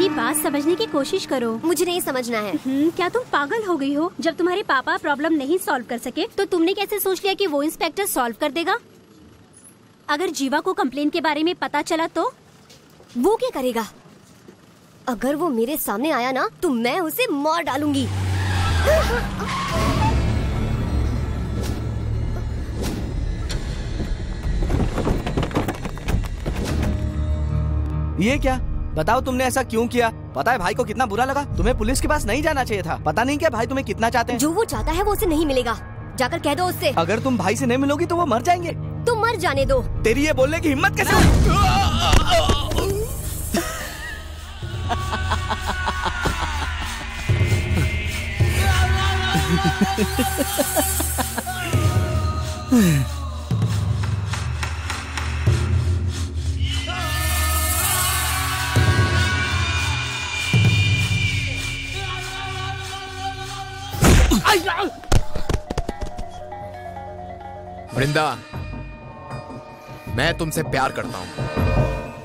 मेरी बात समझने की कोशिश करो। मुझे नहीं समझना है। क्या तुम पागल हो गई हो? जब तुम्हारे पापा प्रॉब्लम नहीं सॉल्व कर सके तो तुमने कैसे सोच लिया कि वो इंस्पेक्टर सॉल्व कर देगा? अगर जीवा को कंप्लेन के बारे में पता चला तो? वो क्या करेगा? अगर वो मेरे सामने आया ना तो मैं उसे मार डालूंगी। ये क्या? बताओ तुमने ऐसा क्यों किया? पता है भाई को कितना बुरा लगा? तुम्हें पुलिस के पास नहीं जाना चाहिए था। पता नहीं क्या भाई तुम्हें कितना चाहते हैं। जो वो चाहता है वो उसे नहीं मिलेगा। जाकर कह दो उससे। अगर तुम भाई से नहीं मिलोगी तो वो मर जाएंगे। तुम मर जाने दो। तेरी ये बोलने की हिम्मत कैसे हुई? वृंदा, मैं तुमसे प्यार करता हूं।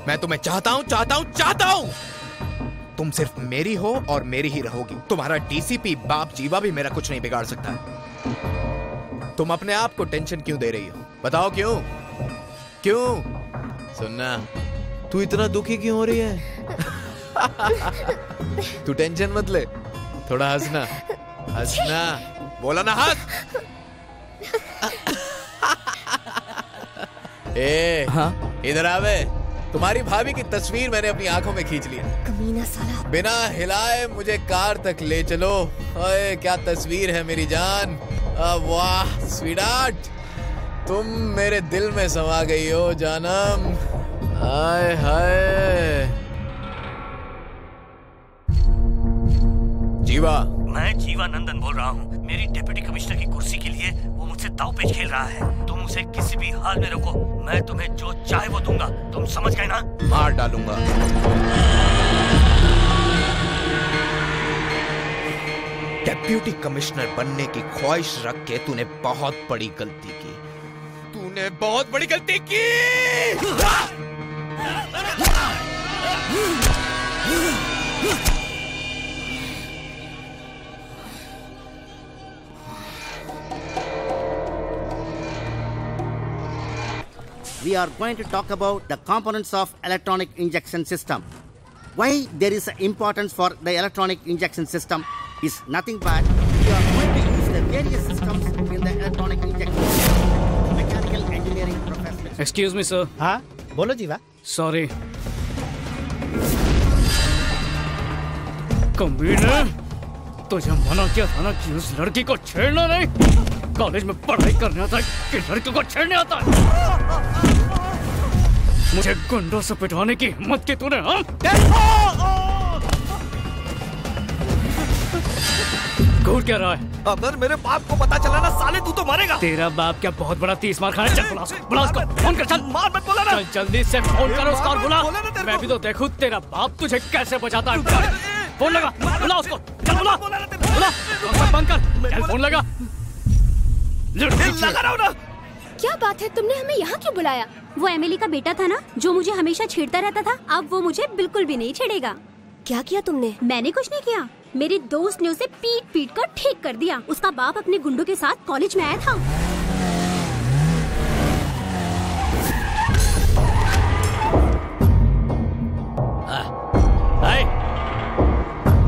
मैं तुम्हें चाहता हूं। तुम सिर्फ मेरी हो और मेरी ही रहोगी। तुम्हारा डीसीपी बाप जीवा भी मेरा कुछ नहीं बिगाड़ सकता है। तुम अपने आप को टेंशन क्यों दे रही हो? बताओ क्यों? सुनना, तू इतना दुखी क्यों हो रही है? तू टेंशन मत ले, थोड़ा हंसना। बोला ना, हंस। हाँ? इधर आवे। तुम्हारी भाभी की तस्वीर मैंने अपनी आंखों में खींच ली है। कमीना साला। बिना हिलाए मुझे कार तक ले चलो। ओए, क्या तस्वीर है मेरी जान। वाह स्वीटार्ट, तुम मेरे दिल में समा गई हो जानम। हाय हाय। जीवा। मैं जीवा नंदन बोल रहा हूँ। मेरी डिप्टी कमिश्नर की कुर्सी के लिए वो मुझसे दांवपेच खेल रहा है। तुम उसे किसी भी हाल में रोको, मैं तुम्हें जो चाहे वो दूंगा। तुम समझ गए ना? मार डालूंगा। डिप्टी कमिश्नर बनने की ख्वाहिश रख के तूने बहुत बड़ी गलती की। We are going to talk about the components of electronic injection system. Why there is importance for the electronic injection system is nothing but we are going to use the various systems in the electronic injection system. Mechanical engineering professional. Excuse me, sir. हाँ, बोलो जीवा। Sorry. कमीने, तुझे मना किया था ना कि उस लड़की को छेड़ना नहीं। कॉलेज में पढ़ाई करने आता है कि लड़कियों को छेड़ने आता है? मुझे गुंडों से पिटवाने की हिम्मत की तूने? हाँ? घूर क्या रहा है? अगर मेरे बाप को पता चला ना साले तू तो मरेगा। तेरा बाप क्या बहुत बड़ा 30 मार खाना? चल बुला उसको, फोन कर। चल मार मत बोला ना। चल जल्दी से फोन करो उसका और बुला। मैं भी तो देखूं तेरा बाप तुझे कैसे बचाता है। फोन लगा, बुला उसको। चल बुला। बंद कर, चल फोन लगा। लगा रहा हूं ना। क्या बात है, तुमने हमें यहाँ क्यों बुलाया? वो एमिली का बेटा था ना जो मुझे हमेशा छेड़ता रहता था। अब वो मुझे बिल्कुल भी नहीं छेड़ेगा। क्या किया तुमने? मैंने कुछ नहीं किया। मेरे दोस्त ने उसे पीट पीट कर ठीक कर दिया। उसका बाप अपने गुंडों के साथ कॉलेज में आया था।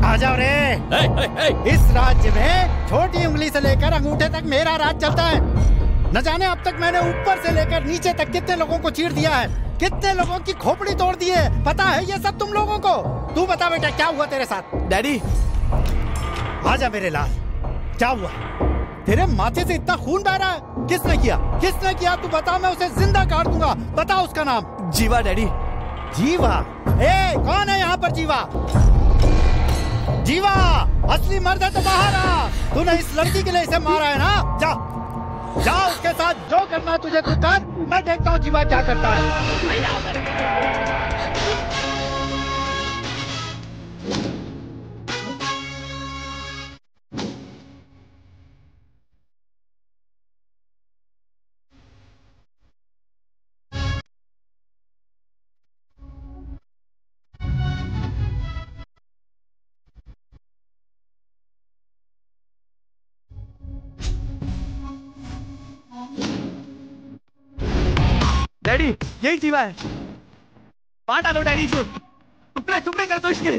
आ जाओ रे। इस राज्य में छोटी उंगली से लेकर अंगूठे तक मेरा राज चलता है। न जाने अब तक मैंने ऊपर से लेकर नीचे तक कितने लोगों को चीर दिया है, कितने लोगों की खोपड़ी तोड़ दी है। पता है ये सब तुम लोगों को? तू बता बेटा, क्या हुआ तेरे साथ? डैडी, आजा मेरे लाल, क्या हुआ? तेरे माथे से इतना खून बह रहा है। किसने किया? किसने किया? तू बता, मैं उसे जिंदा काट दूंगा। बता उसका नाम। जीवा। डैडी, जीवा? कौन है यहाँ पर जीवा? जीवा असली मर्द है तो बाहर आ। तूने इस लड़की के लिए इसे मारा है ना? जा जा, उसके साथ जो करना है तुझे खुद कर। मैं देखता हूँ जीवा क्या करता है। डैडी यही जीवा है, मार डालो डैडी इसको, टुकड़े कर दो इसके,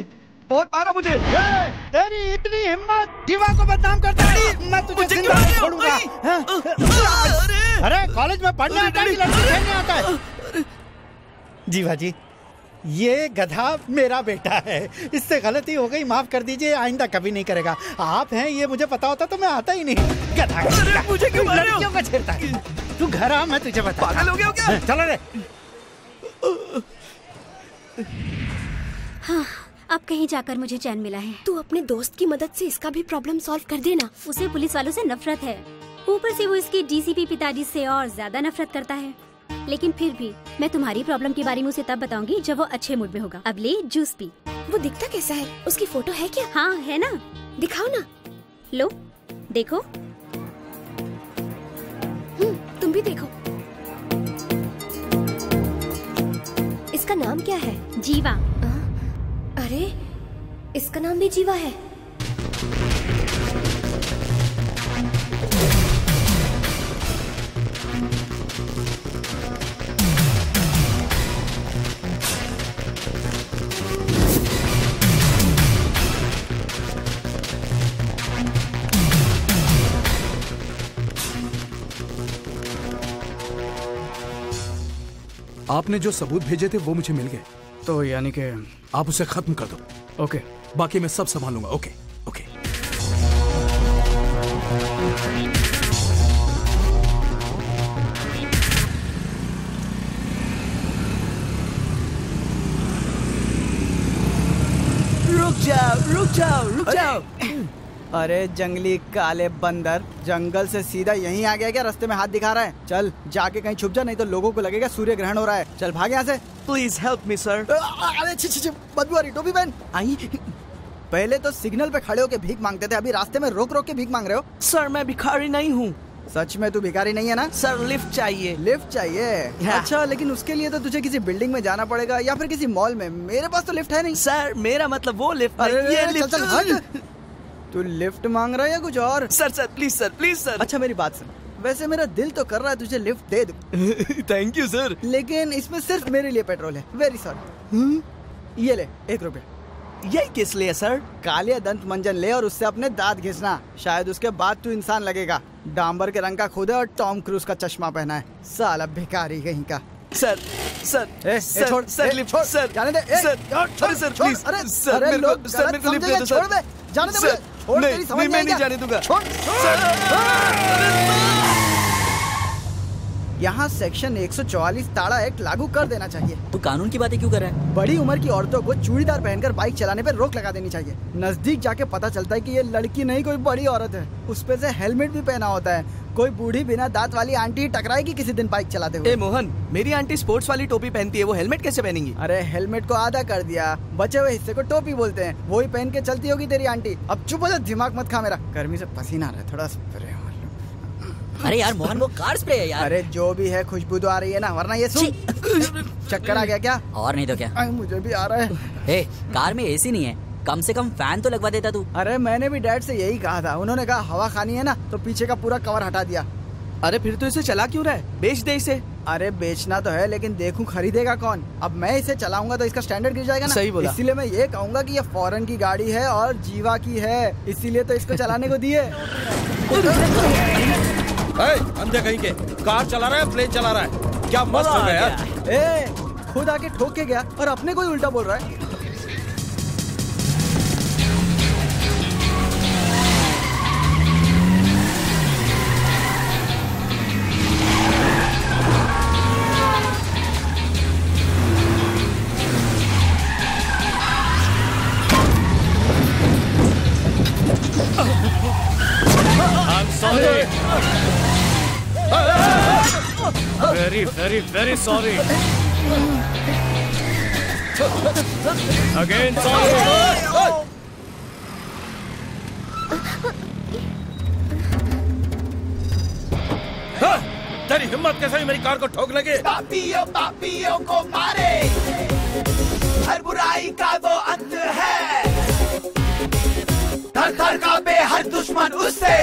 बहुत मारा मुझे। तेरी इतनी हिम्मत, जीवा को बदनाम करता है, मैं तुझे जिंदा नहीं छोड़ूंगा। अरे कॉलेज में पढ़ने आता है कि लड़की खेलने आता है? जीवा जी, ये गधा मेरा बेटा है, इससे गलती हो गई, माफ कर दीजिए, आइंदा कभी नहीं करेगा। आप हैं ये मुझे पता होता तो मैं आता ही नहीं। गधा मुझे क्यों मार रहे हो? लड़कियों का छेड़ता है। तू घर आ, मैं तुझे बता। पागल हो गया क्या? चलो रे। हाँ, अब कहीं जाकर मुझे चैन मिला है। तू अपने दोस्त की मदद से इसका भी प्रॉब्लम सॉल्व कर देना। उसे पुलिस वालों से नफरत है, ऊपर से वो इसके डीसीपी पिताजी से और ज्यादा नफरत करता है। लेकिन फिर भी मैं तुम्हारी प्रॉब्लम के बारे में उसे तब बताऊंगी जब वो अच्छे मूड में होगा। अब ले जूस पी। वो दिखता कैसा है? उसकी फोटो है क्या? हाँ है ना, दिखाओ ना। लो देखो। तुम भी देखो। इसका नाम क्या है? जीवा। अरे इसका नाम भी जीवा है। आपने जो सबूत भेजे थे वो मुझे मिल गए। तो यानी कि आप उसे खत्म कर दो। ओके, बाकी मैं सब संभालूंगा। Okay okay. रुक जाओ। अरे जंगली काले बंदर, जंगल से सीधा यहीं आ गया क्या? रास्ते में हाथ दिखा रहा है। चल जाके कहीं छुप जा, नहीं तो लोगों को लगेगा सूर्य ग्रहण हो रहा है। चल भाग यहाँ से। Please help me sir. अरे छी बदबू आ रही। टोपी पहन। आई पहले तो सिग्नल पे खड़े होके भीख मांगते थे, अभी रास्ते में रोक रोक के भीख मांग रहे हो। सर मैं भिखारी नहीं हूँ। सच में तू भिखारी नहीं है ना? सर लिफ्ट चाहिए। लिफ्ट चाहिए? अच्छा, लेकिन उसके लिए तो तुझे किसी बिल्डिंग में जाना पड़ेगा या फिर किसी मॉल में। मेरे पास तो लिफ्ट है नहीं। सर मेरा मतलब वो लिफ्ट। ये लिफ्ट। तू लिफ्ट मांग रहा है या कुछ और? Sir please sir. अच्छा मेरी बात सुन, वैसे मेरा दिल तो कर रहा है तुझे लिफ्ट दे दूं। थैंक यू सर, लेकिन इसमें सिर्फ मेरे लिए पेट्रोल है। Very sorry. ये ले 1 रुपया। यही किस लिए सर? काले दंत मंजन ले और उससे अपने दांत घिसना, शायद उसके बाद तू इंसान लगेगा। डांबर के रंग का खुद है और टॉम क्रूज का चश्मा पहना है। साला भिखारी कहीं का। सर छोड़ लिफ्ट सर, जाने दे। Sir please. अरे लोग मेरे को लिफ्ट दे दो सर। छोड़ दे, जाने दे मुझे। छोड़, तेरी समझ नहीं नहीं जाने दूंगा। छोड़। यहाँ सेक्शन 144 ताड़ा एक्ट लागू कर देना चाहिए। तू कानून की बातें क्यों कर रहा है? बड़ी उम्र की औरतों को चूड़ीदार पहनकर बाइक चलाने पर रोक लगा देनी चाहिए। नजदीक जाके पता चलता है कि ये लड़की नहीं कोई बड़ी औरत है। उस पे से हेलमेट भी पहना होता है। कोई बूढ़ी बिना दांत वाली आंटी टकराएगी किसी दिन बाइक चलाते हुए। मोहन, मेरी आंटी स्पोर्ट्स वाली टोपी पहनती है, वो हेलमेट कैसे पहनेंगी? अरे हेलमेट को आधा कर दिया, बचे हुए हिस्से को टोपी बोलते हैं। वही पहन के चलती होगी तेरी आंटी। अब चुप हो जा, दिमाग मत खा मेरा। गर्मी से पसीना आ रहा है, थोड़ा स्प्रे। अरे यार मोहन, वो कार स्प्रे है यार। अरे जो भी है, खुशबू तो आ रही है ना, वरना ये सुन। चक्कर आ गया क्या? और नहीं तो क्या। मुझे भी आ रहा है। कार में एसी नहीं है, कम से कम फैन तो लगवा देता तू। अरे मैंने भी डैड से यही कहा था, उन्होंने कहा हवा खानी है ना, तो पीछे का पूरा कवर हटा दिया। अरे फिर तो इसे चला क्यों रहा है? बेच दे इसे। अरे बेचना तो है, लेकिन देखूं खरीदेगा कौन। अब मैं इसे चलाऊंगा तो इसका स्टैंडर्ड गिर जाएगा ना। सही बोला। इसीलिए मैं ये कहूंगा कि ये फॉरेन की गाड़ी है और जीवा की है, इसीलिए तो इसको चलाने को दिए। अंधे कहीं के, कार चला रहा है, प्लेन चला रहा है, क्या मस्त हो गया यार। खुद आके ठोक के गया और अपने को ही उल्टा बोल रहा है। I'm sorry. Very sorry. Again sorry. तेरी हिम्मत कैसे मेरी कार को ठोक लगे? पापियों को मारे, हर बुराई का वो अंत है। थर थर कांपे हर दुश्मन उससे,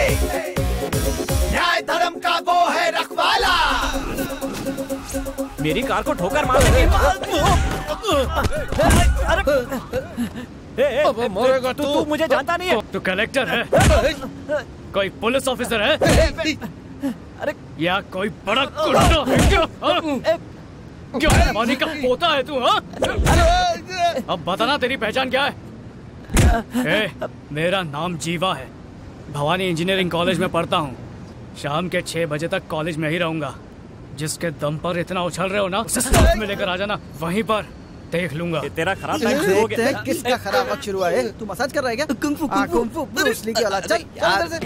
न्याय धर्म का वो है रखवाला। मेरी कार को ठोकर मार देंगे। मरेगा तू मुझे जानता नहीं है। तू कलेक्टर है? कोई पुलिस ऑफिसर है? अरे या कोई बड़ा गुंडा है क्या? क्या पानी का पोता है तू? हाँ, अब बताना तेरी पहचान क्या है? मेरा नाम जीवा है, भवानी इंजीनियरिंग कॉलेज में पढ़ता हूँ। शाम के 6 बजे तक कॉलेज में ही रहूंगा। जिसके दम पर इतना उछल रहे हो ना, उसे साथ में लेकर आ जाना, वहीं पर देख लूंगा। तेरा खराब टाइम शुरू हो गया। किसका खराब वक्त शुरू हुआ है? तू मसाज कर रहा है क्या? कुंग फू ब्रूस ली की औलाद। चल अंदर से।